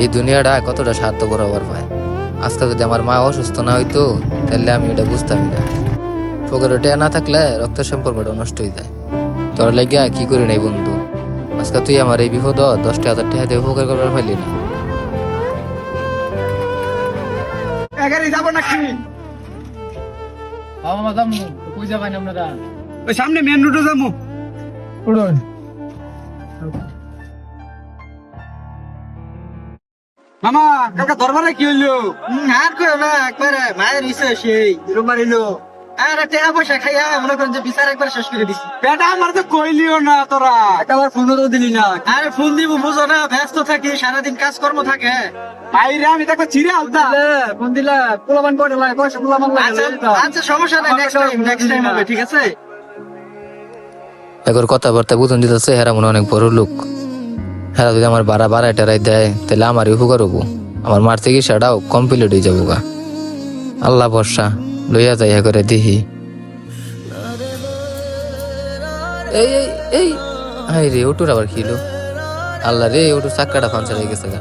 এই দুনিয়াটা কতটা স্বার্থপর হবার পায়। আজকে যদি আমার মা অসুস্থ না হইতো তাহলে আমি এটা বুঝতামই না। ফকরের টেয়া না থাকলে রক্তের সম্পর্কটা নষ্ট হয়ে যায়। তোর লাগিয়া কি করি নাই বন্ধু, আজকে তুই আমার এই বিপদ 10,000 টাকা দিয়ে উপকার করবার পারলি না। এগারি যাবো নাকি? মামা যাবো কই যাবেন আপনারা? ওই সামনে মেন রোডে যাবো। উড়ুন। মামা কালকে দরবারে কি হইলো? আর কইও না, একবারে মায়ের ইসে সেই রুম মারিলো। আরে টাকা পয়সা খাইয়া মনে করেন যে বিচার একবার শেষ করে দিছি। বেটা আমার তো কইলিও না তোরা। একবার ফোনও দিলি না। আরে ফোন দিব বুঝো না, ব্যস্ত থাকি, সারাদিন কাজকর্ম থাকে। বাইরে আমি দেখো ছিড়ে আলতা। ফোন দিলা পোলাবান করে লাই, পয়সা পোলাবান লাগে। আচ্ছা সমস্যা নাই, নেক্সট টাইম হবে, ঠিক আছে? এখন কথাবার্তা বুঝন দিতেছে হেরা মনে অনেক বড় লোক। হেরা যদি আমার বাড়ায় টেরাই দেয় তাহলে আমারই উপকার হবো, আমার মার থেকে সেটাও কমপ্লিট হয়ে যাবো গা। আল্লাহ বর্ষা লইয়া যাইয়া করে দিহি। এই এই এই হাই রে, ওটুর আবার খিলো। আল্লাহ রে, ওটুর চাক্কাটা পাঞ্চার হয়ে গেছে গা।